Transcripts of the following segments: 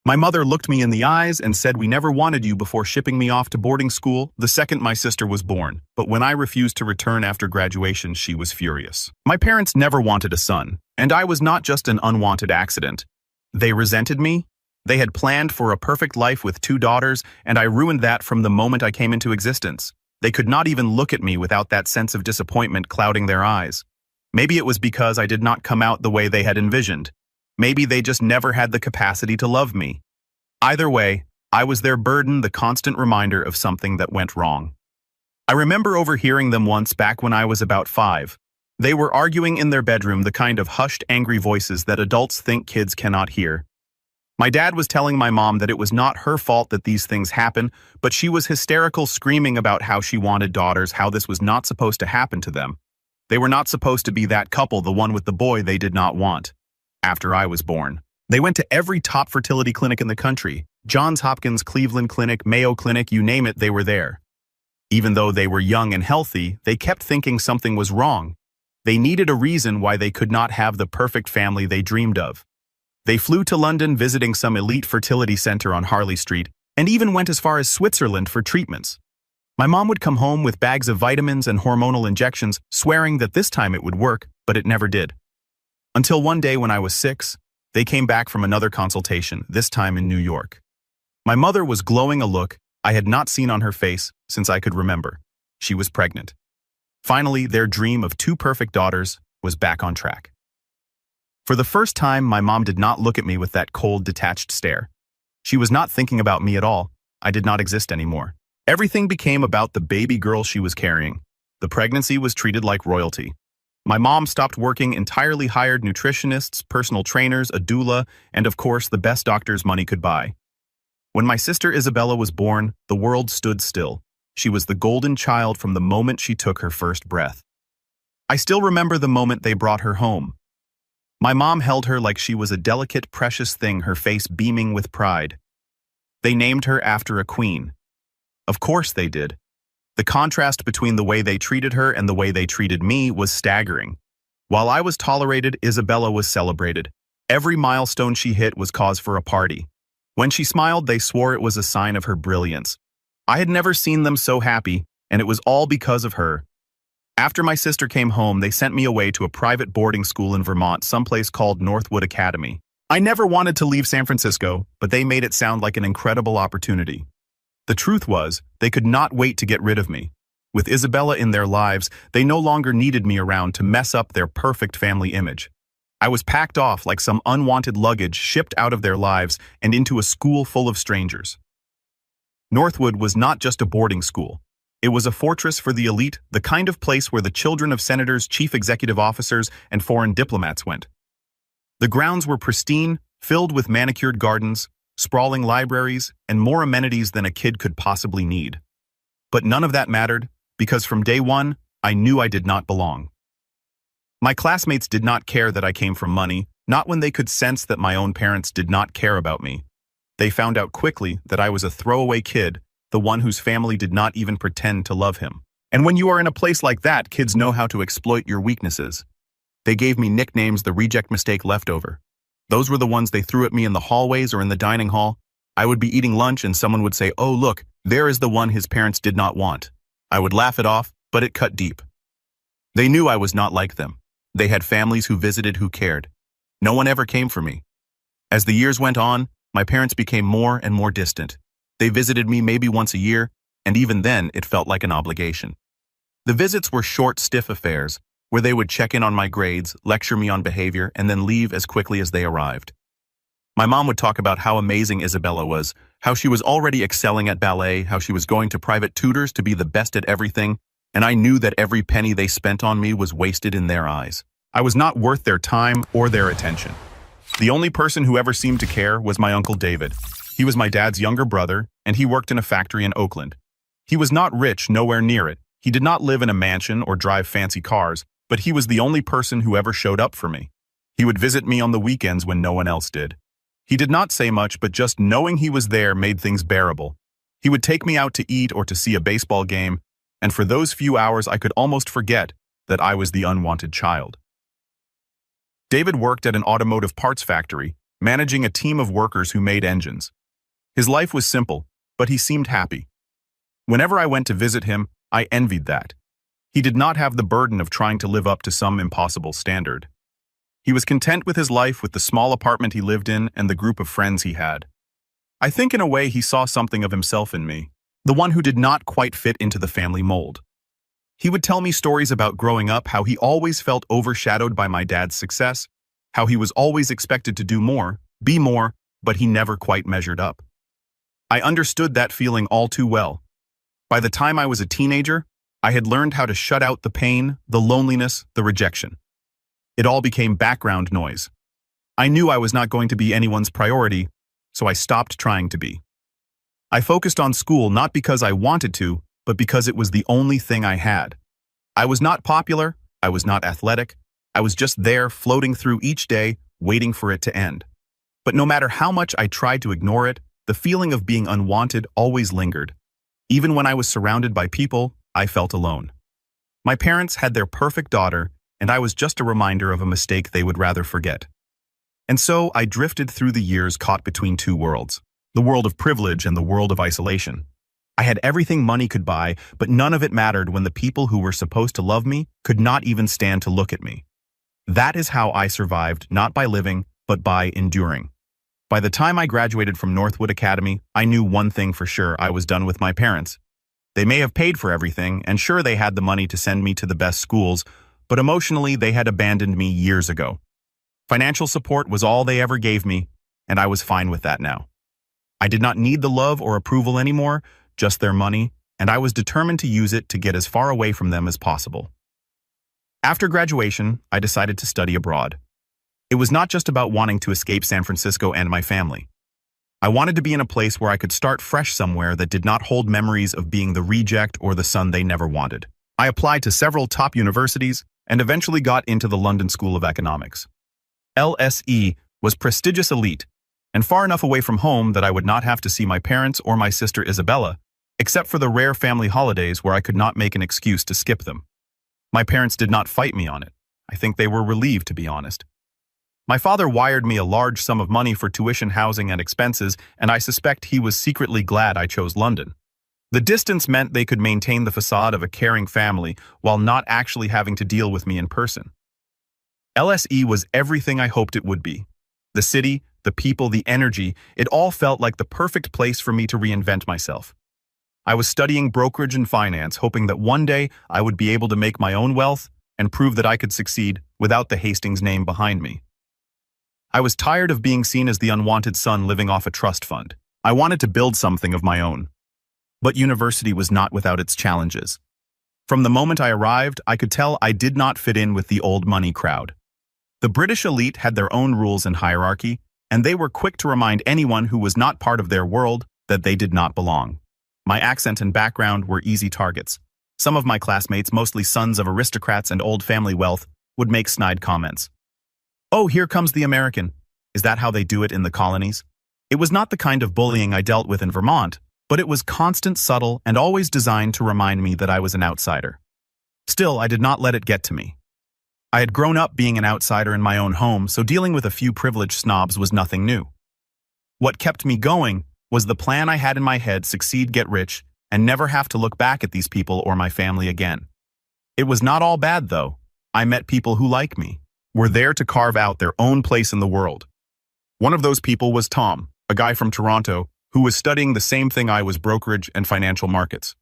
My mother looked me in the eyes and said we never wanted you before shipping me off to boarding school the second my sister was born, but when I refused to return after graduation, she was furious. My parents never wanted a son, and I was not just an unwanted accident. They resented me. They had planned for a perfect life with 2 daughters, and I ruined that from the moment I came into existence. They could not even look at me without that sense of disappointment clouding their eyes. Maybe it was because I did not come out the way they had envisioned. Maybe they just never had the capacity to love me. Either way, I was their burden, the constant reminder of something that went wrong. I remember overhearing them once back when I was about 5. They were arguing in their bedroom, the kind of hushed, angry voices that adults think kids cannot hear. My dad was telling my mom that it was not her fault that these things happen, but she was hysterical, screaming about how she wanted daughters, how this was not supposed to happen to them. They were not supposed to be that couple, the one with the boy they did not want. After I was born, they went to every top fertility clinic in the country. Johns Hopkins, Cleveland Clinic, Mayo Clinic, you name it, they were there. Even though they were young and healthy, they kept thinking something was wrong. They needed a reason why they could not have the perfect family they dreamed of. They flew to London, visiting some elite fertility center on Harley Street, and even went as far as Switzerland for treatments. My mom would come home with bags of vitamins and hormonal injections, swearing that this time it would work, but it never did. Until one day when I was 6, they came back from another consultation, this time in New York. My mother was glowing, a look I had not seen on her face since I could remember. She was pregnant. Finally, their dream of 2 perfect daughters was back on track. For the first time, my mom did not look at me with that cold, detached stare. She was not thinking about me at all. I did not exist anymore. Everything became about the baby girl she was carrying. The pregnancy was treated like royalty. My mom stopped working, entirely hired nutritionists, personal trainers, a doula, and of course the best doctors money could buy. When my sister Isabella was born, the world stood still. She was the golden child from the moment she took her first breath. I still remember the moment they brought her home. My mom held her like she was a delicate, precious thing, her face beaming with pride. They named her after a queen. Of course they did. The contrast between the way they treated her and the way they treated me was staggering. While I was tolerated, Isabella was celebrated. Every milestone she hit was cause for a party. When she smiled, they swore it was a sign of her brilliance. I had never seen them so happy, and it was all because of her. After my sister came home, they sent me away to a private boarding school in Vermont, someplace called Northwood Academy. I never wanted to leave San Francisco, but they made it sound like an incredible opportunity. The truth was, they could not wait to get rid of me. With Isabella in their lives, they no longer needed me around to mess up their perfect family image. I was packed off like some unwanted luggage, shipped out of their lives and into a school full of strangers. Northwood was not just a boarding school. It was a fortress for the elite, the kind of place where the children of senators, chief executive officers, and foreign diplomats went. The grounds were pristine, filled with manicured gardens, sprawling libraries, and more amenities than a kid could possibly need. But none of that mattered, because from day one, I knew I did not belong. My classmates did not care that I came from money, not when they could sense that my own parents did not care about me. They found out quickly that I was a throwaway kid, the one whose family did not even pretend to love him. And when you are in a place like that, kids know how to exploit your weaknesses. They gave me nicknames, the reject mistake leftover. Those were the ones they threw at me in the hallways or in the dining hall. I would be eating lunch and someone would say, "Oh, look, there is the one his parents did not want." I would laugh it off, but it cut deep. They knew I was not like them. They had families who visited, who cared. No one ever came for me. As the years went on, my parents became more and more distant. They visited me maybe once a year, and even then it felt like an obligation. The visits were short, stiff affairs, where they would check in on my grades, lecture me on behavior, and then leave as quickly as they arrived. My mom would talk about how amazing Isabella was, how she was already excelling at ballet, how she was going to private tutors to be the best at everything, and I knew that every penny they spent on me was wasted in their eyes. I was not worth their time or their attention. The only person who ever seemed to care was my Uncle David. He was my dad's younger brother, and he worked in a factory in Oakland. He was not rich, nowhere near it. He did not live in a mansion or drive fancy cars, but he was the only person who ever showed up for me. He would visit me on the weekends when no one else did. He did not say much, but just knowing he was there made things bearable. He would take me out to eat or to see a baseball game, and for those few hours I could almost forget that I was the unwanted child. David worked at an automotive parts factory, managing a team of workers who made engines. His life was simple, but he seemed happy. Whenever I went to visit him, I envied that. He did not have the burden of trying to live up to some impossible standard. He was content with his life, with the small apartment he lived in and the group of friends he had. I think in a way he saw something of himself in me, the one who did not quite fit into the family mold. He would tell me stories about growing up, how he always felt overshadowed by my dad's success, how he was always expected to do more, be more, but he never quite measured up. I understood that feeling all too well. By the time I was a teenager, I had learned how to shut out the pain, the loneliness, the rejection. It all became background noise. I knew I was not going to be anyone's priority, so I stopped trying to be. I focused on school not because I wanted to, but because it was the only thing I had. I was not popular, I was not athletic, I was just there floating through each day, waiting for it to end. But no matter how much I tried to ignore it, the feeling of being unwanted always lingered. Even when I was surrounded by people, I felt alone. My parents had their perfect daughter, and I was just a reminder of a mistake they would rather forget. And so I drifted through the years caught between two worlds, the world of privilege and the world of isolation. I had everything money could buy, but none of it mattered when the people who were supposed to love me could not even stand to look at me. That is how I survived, not by living, but by enduring. By the time I graduated from Northwood Academy, I knew one thing for sure: I was done with my parents. They may have paid for everything, and sure, they had the money to send me to the best schools, but emotionally they had abandoned me years ago. Financial support was all they ever gave me, and I was fine with that now. I did not need the love or approval anymore, just their money, and I was determined to use it to get as far away from them as possible. After graduation, I decided to study abroad. It was not just about wanting to escape San Francisco and my family. I wanted to be in a place where I could start fresh somewhere that did not hold memories of being the reject or the son they never wanted. I applied to several top universities and eventually got into the London School of Economics. LSE was prestigious elite, and far enough away from home that I would not have to see my parents or my sister Isabella, except for the rare family holidays where I could not make an excuse to skip them. My parents did not fight me on it. I think they were relieved, to be honest. My father wired me a large sum of money for tuition, housing, and expenses, and I suspect he was secretly glad I chose London. The distance meant they could maintain the facade of a caring family while not actually having to deal with me in person. LSE was everything I hoped it would be. The city, the people, the energy, it all felt like the perfect place for me to reinvent myself. I was studying brokerage and finance, hoping that one day I would be able to make my own wealth and prove that I could succeed without the Hastings name behind me. I was tired of being seen as the unwanted son living off a trust fund. I wanted to build something of my own. But university was not without its challenges. From the moment I arrived, I could tell I did not fit in with the old money crowd. The British elite had their own rules and hierarchy, and they were quick to remind anyone who was not part of their world that they did not belong. My accent and background were easy targets. Some of my classmates, mostly sons of aristocrats and old family wealth, would make snide comments. "Oh, here comes the American. Is that how they do it in the colonies?" It was not the kind of bullying I dealt with in Vermont, but it was constant, subtle, and always designed to remind me that I was an outsider. Still, I did not let it get to me. I had grown up being an outsider in my own home, so dealing with a few privileged snobs was nothing new. What kept me going was the plan I had in my head: succeed, get rich, and never have to look back at these people or my family again. It was not all bad, though. I met people who, like me, were there to carve out their own place in the world. One of those people was Tom, a guy from Toronto, who was studying the same thing I was: brokerage and financial markets.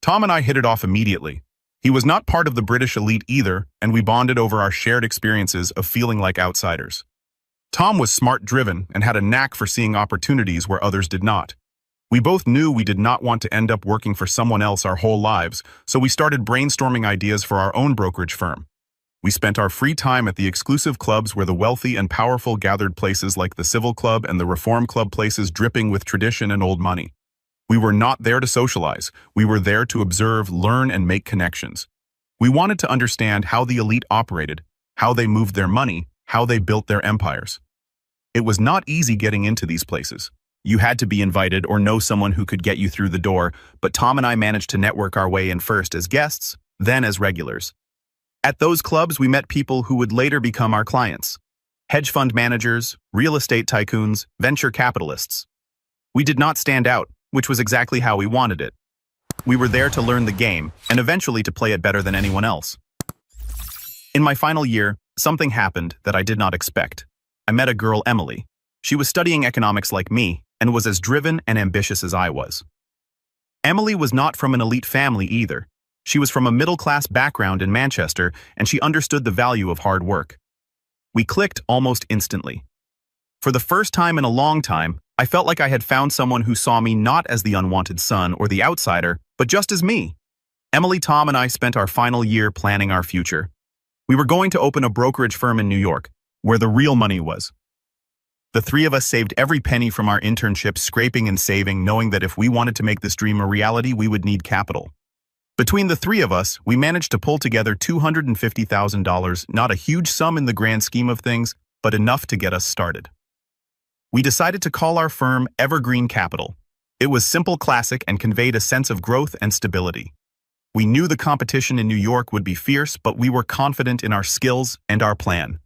Tom and I hit it off immediately. He was not part of the British elite either, and we bonded over our shared experiences of feeling like outsiders. Tom was smart-driven and had a knack for seeing opportunities where others did not. We both knew we did not want to end up working for someone else our whole lives, so we started brainstorming ideas for our own brokerage firm. We spent our free time at the exclusive clubs where the wealthy and powerful gathered, places like the Civil Club and the Reform Club, places dripping with tradition and old money. We were not there to socialize. We were there to observe, learn, and make connections. We wanted to understand how the elite operated, how they moved their money, how they built their empires. It was not easy getting into these places. You had to be invited or know someone who could get you through the door, but Tom and I managed to network our way in, first as guests, then as regulars. At those clubs, we met people who would later become our clients. Hedge fund managers, real estate tycoons, venture capitalists. We did not stand out, which was exactly how we wanted it. We were there to learn the game and eventually to play it better than anyone else. In my final year, something happened that I did not expect. I met a girl, Emily. She was studying economics like me and was as driven and ambitious as I was. Emily was not from an elite family either. She was from a middle-class background in Manchester, and she understood the value of hard work. We clicked almost instantly. For the first time in a long time, I felt like I had found someone who saw me not as the unwanted son or the outsider, but just as me. Emily, Tom, and I spent our final year planning our future. We were going to open a brokerage firm in New York, where the real money was. The three of us saved every penny from our internship, scraping and saving, knowing that if we wanted to make this dream a reality, we would need capital. Between the three of us, we managed to pull together $250,000, not a huge sum in the grand scheme of things, but enough to get us started. We decided to call our firm Evergreen Capital. It was simple, classic, and conveyed a sense of growth and stability. We knew the competition in New York would be fierce, but we were confident in our skills and our plan.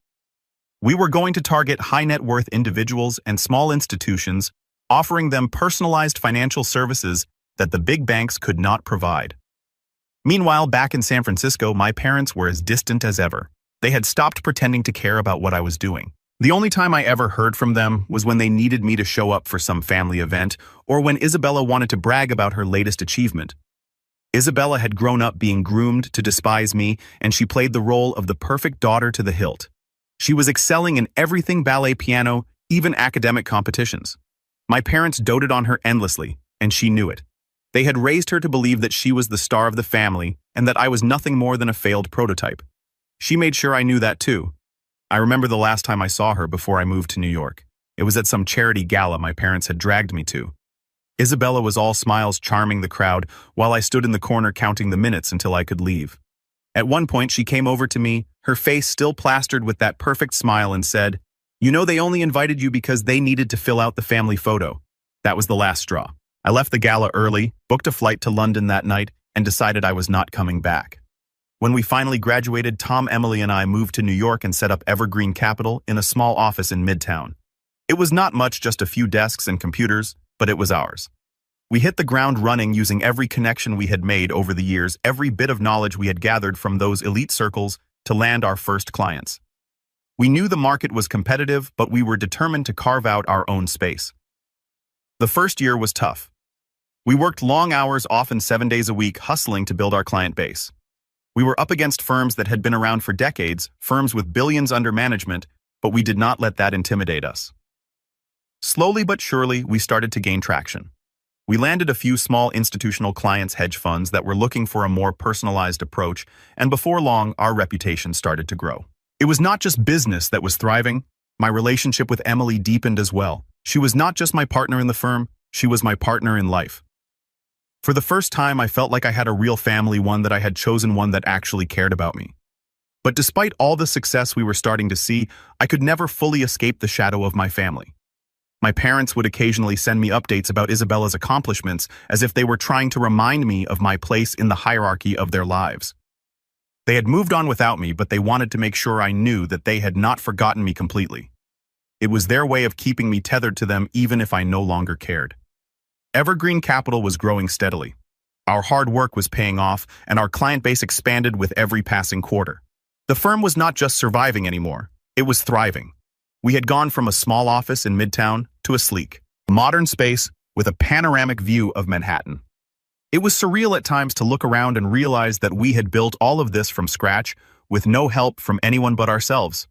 We were going to target high-net-worth individuals and small institutions, offering them personalized financial services that the big banks could not provide. Meanwhile, back in San Francisco, my parents were as distant as ever. They had stopped pretending to care about what I was doing. The only time I ever heard from them was when they needed me to show up for some family event or when Isabella wanted to brag about her latest achievement. Isabella had grown up being groomed to despise me, and she played the role of the perfect daughter to the hilt. She was excelling in everything: ballet, piano, even academic competitions. My parents doted on her endlessly, and she knew it. They had raised her to believe that she was the star of the family and that I was nothing more than a failed prototype. She made sure I knew that too. I remember the last time I saw her before I moved to New York. It was at some charity gala my parents had dragged me to. Isabella was all smiles, charming the crowd, while I stood in the corner counting the minutes until I could leave. At one point, she came over to me, her face still plastered with that perfect smile, and said, "You know, they only invited you because they needed to fill out the family photo." That was the last straw. I left the gala early, booked a flight to London that night, and decided I was not coming back. When we finally graduated, Tom, Emily, and I moved to New York and set up Evergreen Capital in a small office in Midtown. It was not much, just a few desks and computers, but it was ours. We hit the ground running, using every connection we had made over the years, every bit of knowledge we had gathered from those elite circles to land our first clients. We knew the market was competitive, but we were determined to carve out our own space. The first year was tough. We worked long hours, often 7 days a week, hustling to build our client base. We were up against firms that had been around for decades, firms with billions under management, but we did not let that intimidate us. Slowly but surely, we started to gain traction. We landed a few small institutional clients, hedge funds that were looking for a more personalized approach, and before long, our reputation started to grow. It was not just business that was thriving. My relationship with Emily deepened as well. She was not just my partner in the firm, she was my partner in life. For the first time, I felt like I had a real family, one that I had chosen, one that actually cared about me. But despite all the success we were starting to see, I could never fully escape the shadow of my family. My parents would occasionally send me updates about Isabella's accomplishments, as if they were trying to remind me of my place in the hierarchy of their lives. They had moved on without me, but they wanted to make sure I knew that they had not forgotten me completely. It was their way of keeping me tethered to them, even if I no longer cared. Evergreen Capital was growing steadily. Our hard work was paying off, and our client base expanded with every passing quarter. The firm was not just surviving anymore, it was thriving. We had gone from a small office in Midtown to a sleek, modern space with a panoramic view of Manhattan. It was surreal at times to look around and realize that we had built all of this from scratch, with no help from anyone but ourselves.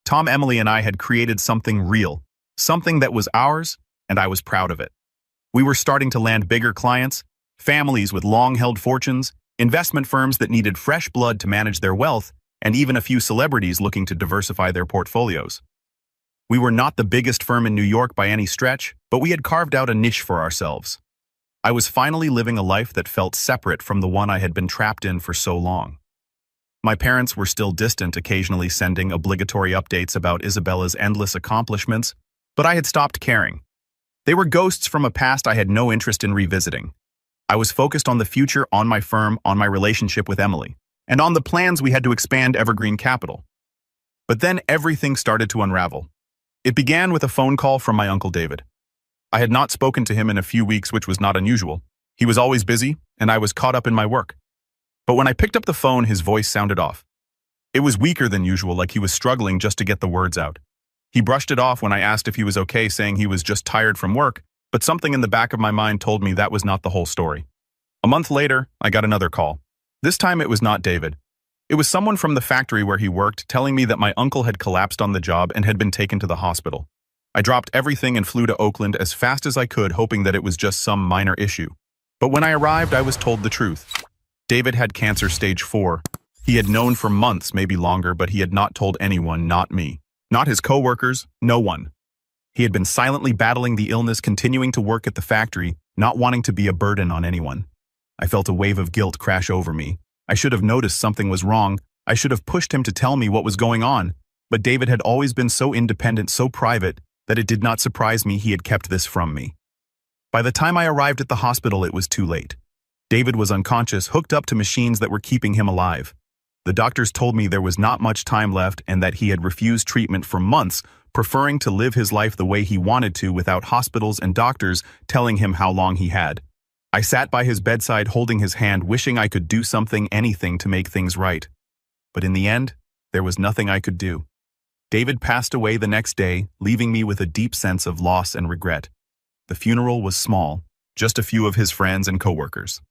Tom, Emily, and I had created something real, something that was ours, and I was proud of it. We were starting to land bigger clients, families with long-held fortunes, investment firms that needed fresh blood to manage their wealth, and even a few celebrities looking to diversify their portfolios. We were not the biggest firm in New York by any stretch, but we had carved out a niche for ourselves. I was finally living a life that felt separate from the one I had been trapped in for so long. My parents were still distant, occasionally sending obligatory updates about Isabella's endless accomplishments, but I had stopped caring. They were ghosts from a past I had no interest in revisiting. I was focused on the future, on my firm, on my relationship with Emily, and on the plans we had to expand Evergreen Capital. But then everything started to unravel. It began with a phone call from my Uncle David. I had not spoken to him in a few weeks, which was not unusual. He was always busy, and I was caught up in my work. But when I picked up the phone, his voice sounded off. It was weaker than usual, like he was struggling just to get the words out. He brushed it off when I asked if he was okay, saying he was just tired from work, but something in the back of my mind told me that was not the whole story. A month later, I got another call. This time it was not David. It was someone from the factory where he worked telling me that my uncle had collapsed on the job and had been taken to the hospital. I dropped everything and flew to Oakland as fast as I could, hoping that it was just some minor issue. But when I arrived, I was told the truth. David had cancer stage 4. He had known for months, maybe longer, but he had not told anyone, not me. Not his coworkers, no one. He had been silently battling the illness, continuing to work at the factory, not wanting to be a burden on anyone. I felt a wave of guilt crash over me. I should have noticed something was wrong. I should have pushed him to tell me what was going on. But David had always been so independent, so private, that it did not surprise me he had kept this from me. By the time I arrived at the hospital, it was too late. David was unconscious, hooked up to machines that were keeping him alive. The doctors told me there was not much time left and that he had refused treatment for months, preferring to live his life the way he wanted to without hospitals and doctors telling him how long he had. I sat by his bedside holding his hand, wishing I could do something, anything to make things right. But in the end, there was nothing I could do. David passed away the next day, leaving me with a deep sense of loss and regret. The funeral was small, just a few of his friends and coworkers.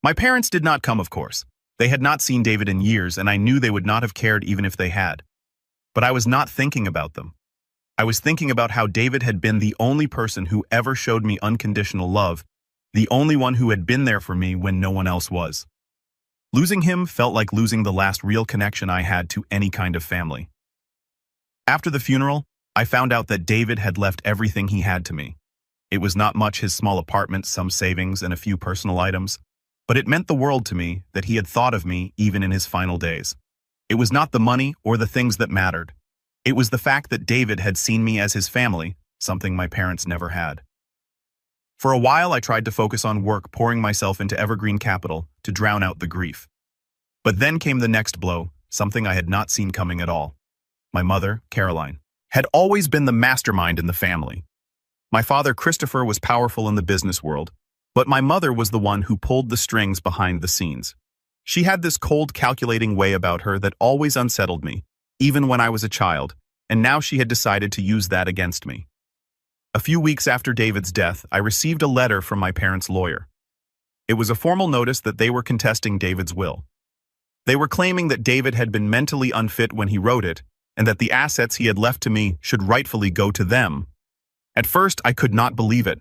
My parents did not come, of course. They had not seen David in years, and I knew they would not have cared even if they had. But I was not thinking about them. I was thinking about how David had been the only person who ever showed me unconditional love, the only one who had been there for me when no one else was. Losing him felt like losing the last real connection I had to any kind of family. After the funeral, I found out that David had left everything he had to me. It was not much: his small apartment, some savings, and a few personal items. But it meant the world to me that he had thought of me even in his final days. It was not the money or the things that mattered. It was the fact that David had seen me as his family, something my parents never had. For a while, I tried to focus on work, pouring myself into Evergreen Capital to drown out the grief. But then came the next blow, something I had not seen coming at all. My mother, Caroline, had always been the mastermind in the family. My father, Christopher, was powerful in the business world, but my mother was the one who pulled the strings behind the scenes. She had this cold, calculating way about her that always unsettled me, even when I was a child, and now she had decided to use that against me. A few weeks after David's death, I received a letter from my parents' lawyer. It was a formal notice that they were contesting David's will. They were claiming that David had been mentally unfit when he wrote it, and that the assets he had left to me should rightfully go to them. At first, I could not believe it.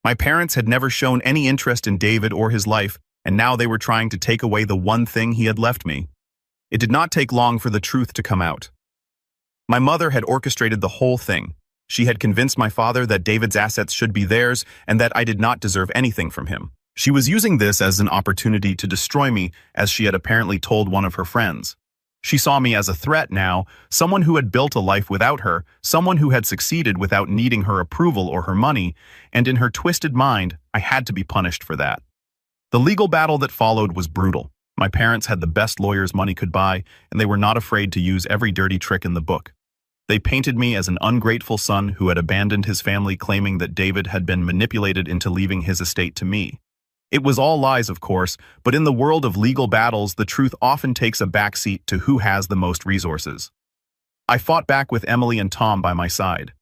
My parents had never shown any interest in David or his life, and now they were trying to take away the one thing he had left me. It did not take long for the truth to come out. My mother had orchestrated the whole thing. She had convinced my father that David's assets should be theirs and that I did not deserve anything from him. She was using this as an opportunity to destroy me, as she had apparently told one of her friends. She saw me as a threat now, someone who had built a life without her, someone who had succeeded without needing her approval or her money, and in her twisted mind, I had to be punished for that. The legal battle that followed was brutal. My parents had the best lawyers money could buy, and they were not afraid to use every dirty trick in the book. They painted me as an ungrateful son who had abandoned his family, claiming that David had been manipulated into leaving his estate to me. It was all lies, of course, but in the world of legal battles, the truth often takes a backseat to who has the most resources. I fought back with Emily and Tom by my side.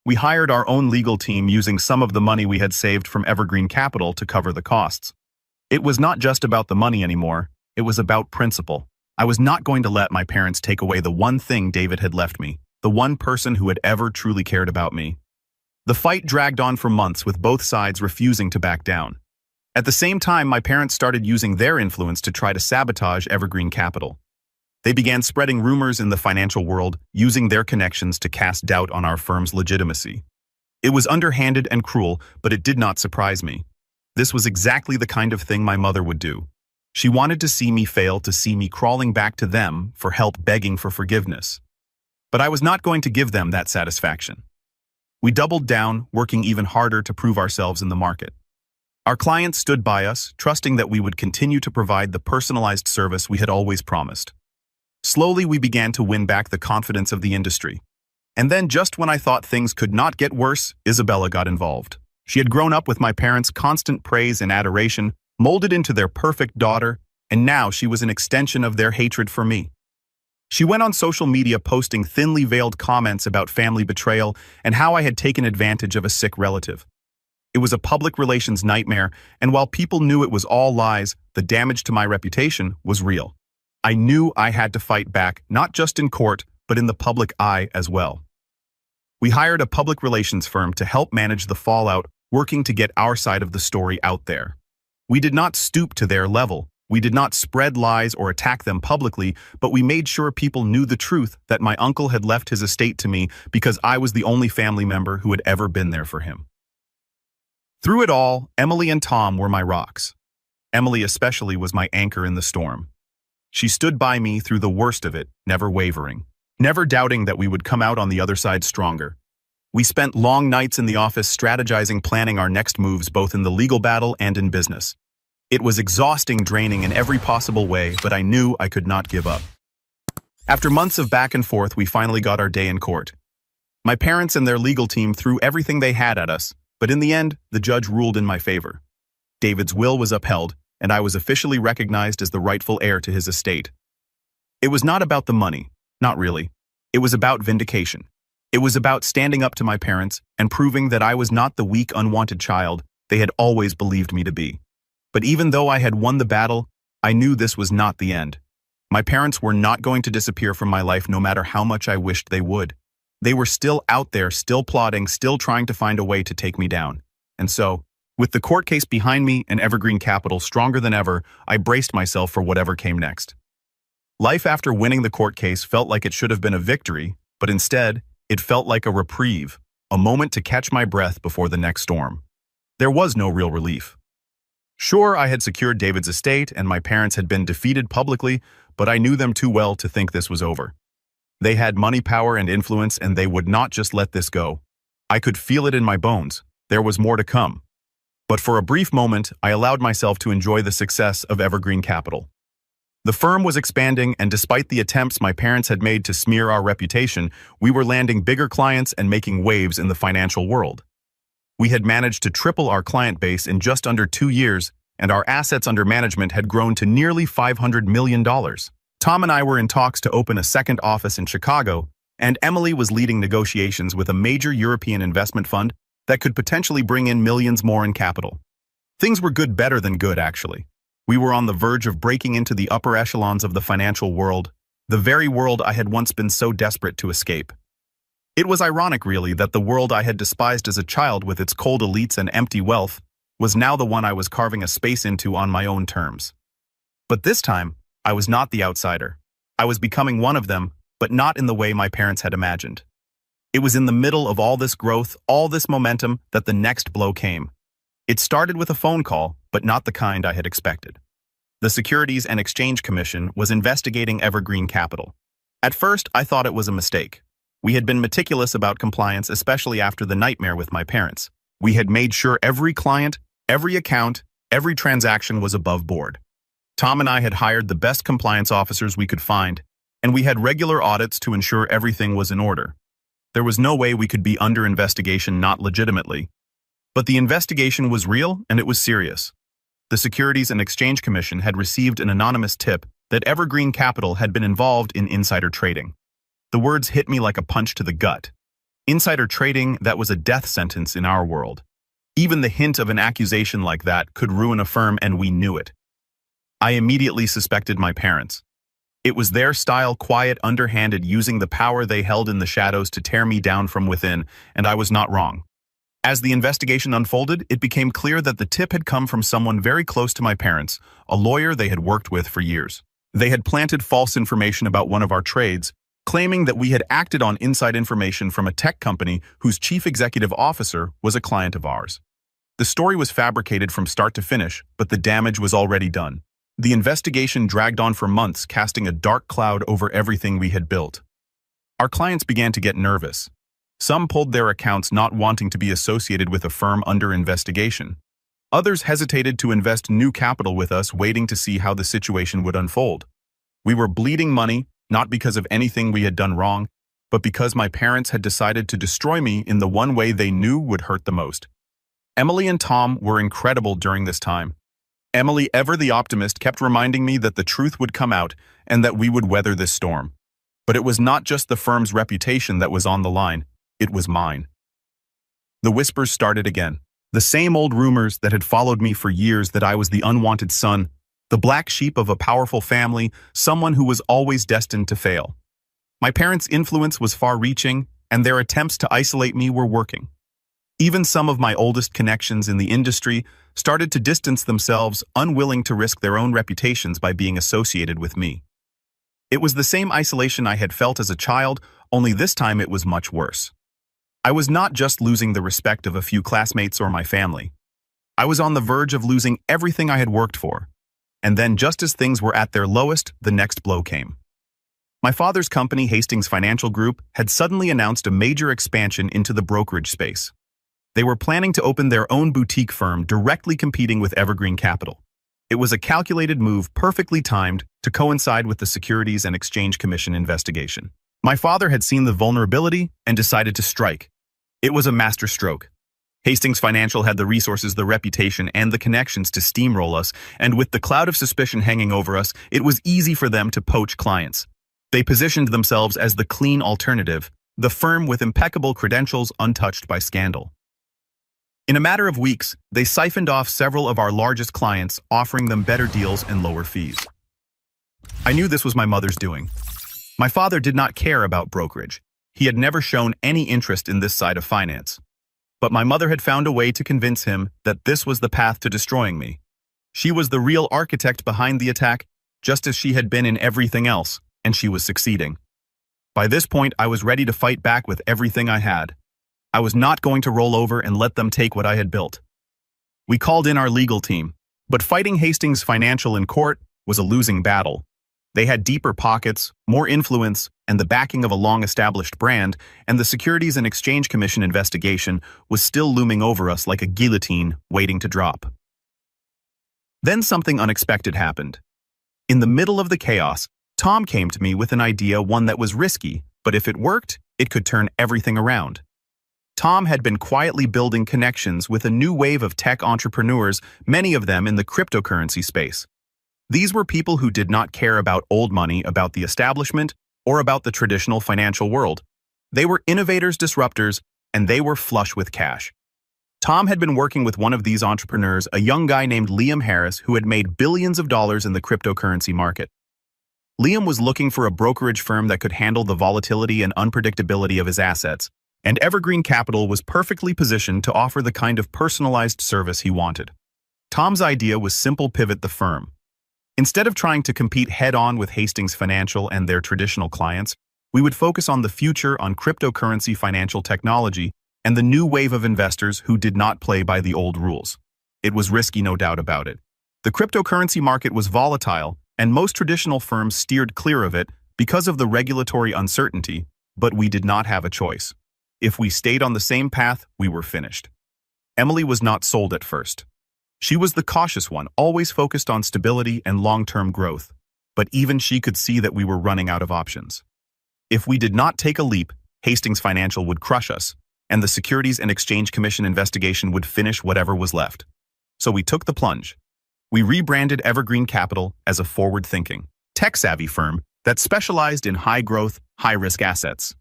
We hired our own legal team using some of the money we had saved from Evergreen Capital to cover the costs. It was not just about the money anymore, it was about principle. I was not going to let my parents take away the one thing David had left me, the one person who had ever truly cared about me. The fight dragged on for months, with both sides refusing to back down. At the same time, my parents started using their influence to try to sabotage Evergreen Capital. They began spreading rumors in the financial world, using their connections to cast doubt on our firm's legitimacy. It was underhanded and cruel, but it did not surprise me. This was exactly the kind of thing my mother would do. She wanted to see me fail, to see me crawling back to them for help, begging for forgiveness. But I was not going to give them that satisfaction. We doubled down, working even harder to prove ourselves in the market. Our clients stood by us, trusting that we would continue to provide the personalized service we had always promised. Slowly, we began to win back the confidence of the industry. And then, just when I thought things could not get worse, Isabella got involved. She had grown up with my parents' constant praise and adoration, molded into their perfect daughter, and now she was an extension of their hatred for me. She went on social media posting thinly veiled comments about family betrayal and how I had taken advantage of a sick relative. It was a public relations nightmare, and while people knew it was all lies, the damage to my reputation was real. I knew I had to fight back, not just in court, but in the public eye as well. We hired a public relations firm to help manage the fallout, working to get our side of the story out there. We did not stoop to their level. We did not spread lies or attack them publicly, but we made sure people knew the truth that my uncle had left his estate to me because I was the only family member who had ever been there for him. Through it all, Emily and Tom were my rocks. Emily especially was my anchor in the storm. She stood by me through the worst of it, never wavering, never doubting that we would come out on the other side stronger. We spent long nights in the office strategizing, planning our next moves both in the legal battle and in business. It was exhausting, draining in every possible way, but I knew I could not give up. After months of back and forth, we finally got our day in court. My parents and their legal team threw everything they had at us, but in the end, the judge ruled in my favor. David's will was upheld, and I was officially recognized as the rightful heir to his estate. It was not about the money, not really. It was about vindication. It was about standing up to my parents and proving that I was not the weak, unwanted child they had always believed me to be. But even though I had won the battle, I knew this was not the end. My parents were not going to disappear from my life no matter how much I wished they would. They were still out there, still plotting, still trying to find a way to take me down. And so, with the court case behind me and Evergreen Capital stronger than ever, I braced myself for whatever came next. Life after winning the court case felt like it should have been a victory, but instead, it felt like a reprieve, a moment to catch my breath before the next storm. There was no real relief. Sure, I had secured David's estate and my parents had been defeated publicly, but I knew them too well to think this was over. They had money, power, and influence, and they would not just let this go. I could feel it in my bones. There was more to come. But for a brief moment, I allowed myself to enjoy the success of Evergreen Capital. The firm was expanding, and despite the attempts my parents had made to smear our reputation, we were landing bigger clients and making waves in the financial world. We had managed to triple our client base in just under 2 years, and our assets under management had grown to nearly $500 million. Tom and I were in talks to open a second office in Chicago, and Emily was leading negotiations with a major European investment fund that could potentially bring in millions more in capital. Things were good, better than good, actually. We were on the verge of breaking into the upper echelons of the financial world, the very world I had once been so desperate to escape. It was ironic, really, that the world I had despised as a child with its cold elites and empty wealth was now the one I was carving a space into on my own terms. But this time, I was not the outsider. I was becoming one of them, but not in the way my parents had imagined. It was in the middle of all this growth, all this momentum, that the next blow came. It started with a phone call, but not the kind I had expected. The Securities and Exchange Commission was investigating Evergreen Capital. At first, I thought it was a mistake. We had been meticulous about compliance, especially after the nightmare with my parents. We had made sure every client, every account, every transaction was above board. Tom and I had hired the best compliance officers we could find, and we had regular audits to ensure everything was in order. There was no way we could be under investigation not legitimately. But the investigation was real and it was serious. The Securities and Exchange Commission had received an anonymous tip that Evergreen Capital had been involved in insider trading. The words hit me like a punch to the gut. Insider trading, that was a death sentence in our world. Even the hint of an accusation like that could ruin a firm, and we knew it. I immediately suspected my parents. It was their style, quiet, underhanded, using the power they held in the shadows to tear me down from within, and I was not wrong. As the investigation unfolded, it became clear that the tip had come from someone very close to my parents, a lawyer they had worked with for years. They had planted false information about one of our trades, claiming that we had acted on inside information from a tech company whose chief executive officer was a client of ours. The story was fabricated from start to finish, but the damage was already done. The investigation dragged on for months, casting a dark cloud over everything we had built. Our clients began to get nervous. Some pulled their accounts, not wanting to be associated with a firm under investigation. Others hesitated to invest new capital with us, waiting to see how the situation would unfold. We were bleeding money, not because of anything we had done wrong, but because my parents had decided to destroy me in the one way they knew would hurt the most. Emily and Tom were incredible during this time. Emily, ever the optimist, kept reminding me that the truth would come out and that we would weather this storm. But it was not just the firm's reputation that was on the line, it was mine. The whispers started again. The same old rumors that had followed me for years, that I was the unwanted son, the black sheep of a powerful family, someone who was always destined to fail. My parents' influence was far-reaching, and their attempts to isolate me were working. Even some of my oldest connections in the industry started to distance themselves, unwilling to risk their own reputations by being associated with me. It was the same isolation I had felt as a child, only this time it was much worse. I was not just losing the respect of a few classmates or my family. I was on the verge of losing everything I had worked for. And then, just as things were at their lowest, the next blow came. My father's company, Hastings Financial Group, had suddenly announced a major expansion into the brokerage space. They were planning to open their own boutique firm directly competing with Evergreen Capital. It was a calculated move, perfectly timed to coincide with the Securities and Exchange Commission investigation. My father had seen the vulnerability and decided to strike. It was a masterstroke. Hastings Financial had the resources, the reputation, and the connections to steamroll us, and with the cloud of suspicion hanging over us, it was easy for them to poach clients. They positioned themselves as the clean alternative, the firm with impeccable credentials untouched by scandal. In a matter of weeks, they siphoned off several of our largest clients, offering them better deals and lower fees. I knew this was my mother's doing. My father did not care about brokerage. He had never shown any interest in this side of finance. But my mother had found a way to convince him that this was the path to destroying me. She was the real architect behind the attack, just as she had been in everything else, and she was succeeding. By this point, I was ready to fight back with everything I had. I was not going to roll over and let them take what I had built. We called in our legal team, but fighting Hastings Financial in court was a losing battle. They had deeper pockets, more influence, and the backing of a long-established brand, and the Securities and Exchange Commission investigation was still looming over us like a guillotine waiting to drop. Then something unexpected happened. In the middle of the chaos, Tom came to me with an idea, one that was risky, but if it worked, it could turn everything around. Tom had been quietly building connections with a new wave of tech entrepreneurs, many of them in the cryptocurrency space. These were people who did not care about old money, about the establishment, or about the traditional financial world. They were innovators, disruptors, and they were flush with cash. Tom had been working with one of these entrepreneurs, a young guy named Liam Harris, who had made billions of dollars in the cryptocurrency market. Liam was looking for a brokerage firm that could handle the volatility and unpredictability of his assets, and Evergreen Capital was perfectly positioned to offer the kind of personalized service he wanted. Tom's idea was simple: pivot the firm. Instead of trying to compete head-on with Hastings Financial and their traditional clients, we would focus on the future, on cryptocurrency financial technology, and the new wave of investors who did not play by the old rules. It was risky, no doubt about it. The cryptocurrency market was volatile, and most traditional firms steered clear of it because of the regulatory uncertainty, but we did not have a choice. If we stayed on the same path, we were finished. Emily was not sold at first. She was the cautious one, always focused on stability and long-term growth, but even she could see that we were running out of options. If we did not take a leap, Hastings Financial would crush us, and the Securities and Exchange Commission investigation would finish whatever was left. So we took the plunge. We rebranded Evergreen Capital as a forward-thinking, tech-savvy firm that specialized in high-growth, high-risk assets.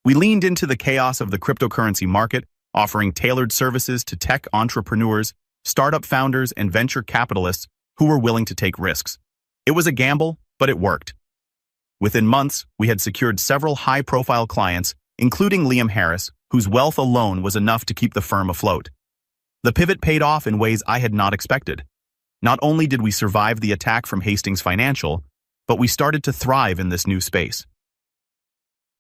We leaned into the chaos of the cryptocurrency market, offering tailored services to tech entrepreneurs, startup founders, and venture capitalists who were willing to take risks. It was a gamble, but it worked. Within months, we had secured several high-profile clients, including Liam Harris, whose wealth alone was enough to keep the firm afloat. The pivot paid off in ways I had not expected. Not only did we survive the attack from Hastings Financial, but we started to thrive in this new space.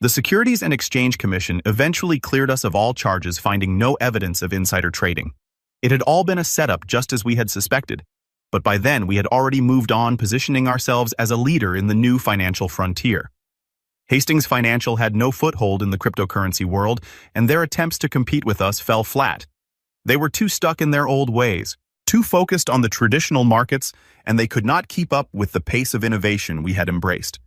The Securities and Exchange Commission eventually cleared us of all charges, finding no evidence of insider trading. It had all been a setup, just as we had suspected, but by then we had already moved on, positioning ourselves as a leader in the new financial frontier. Hastings Financial had no foothold in the cryptocurrency world, and their attempts to compete with us fell flat. They were too stuck in their old ways, too focused on the traditional markets, and they could not keep up with the pace of innovation we had embraced.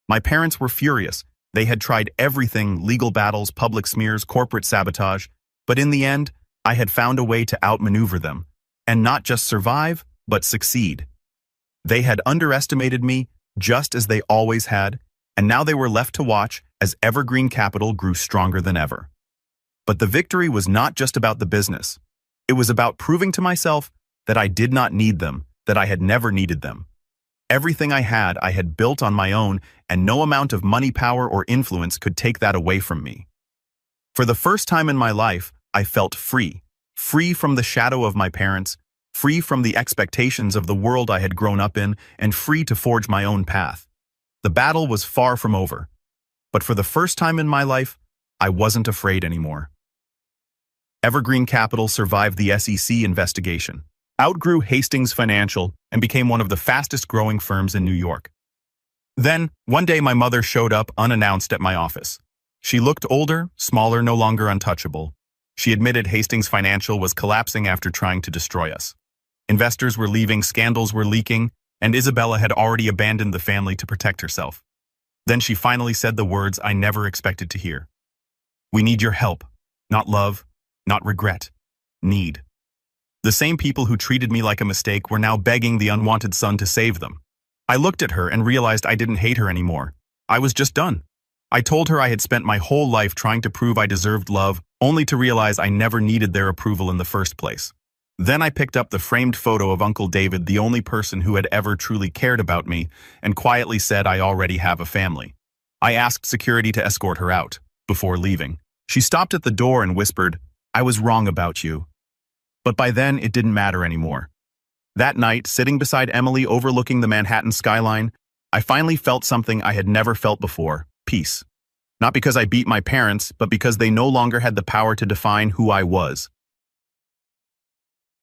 My parents were furious. They had tried everything, legal battles, public smears, corporate sabotage, but in the end, I had found a way to outmaneuver them, and not just survive, but succeed. They had underestimated me, just as they always had, and now they were left to watch as Evergreen Capital grew stronger than ever. But the victory was not just about the business. It was about proving to myself that I did not need them, that I had never needed them. Everything I had built on my own, and no amount of money, power, or influence could take that away from me. For the first time in my life, I felt free. Free from the shadow of my parents, free from the expectations of the world I had grown up in, and free to forge my own path. The battle was far from over. But for the first time in my life, I wasn't afraid anymore. Evergreen Capital survived the SEC investigation, outgrew Hastings Financial, and became one of the fastest-growing firms in New York. Then, one day my mother showed up unannounced at my office. She looked older, smaller, no longer untouchable. She admitted Hastings Financial was collapsing after trying to destroy us. Investors were leaving, scandals were leaking, and Isabella had already abandoned the family to protect herself. Then she finally said the words I never expected to hear. "We need your help. Not love, not regret. Need." The same people who treated me like a mistake were now begging the unwanted son to save them. I looked at her and realized I didn't hate her anymore. I was just done. I told her I had spent my whole life trying to prove I deserved love, only to realize I never needed their approval in the first place. Then I picked up the framed photo of Uncle David, the only person who had ever truly cared about me, and quietly said I already have a family. I asked security to escort her out. Before leaving, she stopped at the door and whispered, "I was wrong about you." But by then, it didn't matter anymore. That night, sitting beside Emily overlooking the Manhattan skyline, I finally felt something I had never felt before: peace. Not because I beat my parents, but because they no longer had the power to define who I was.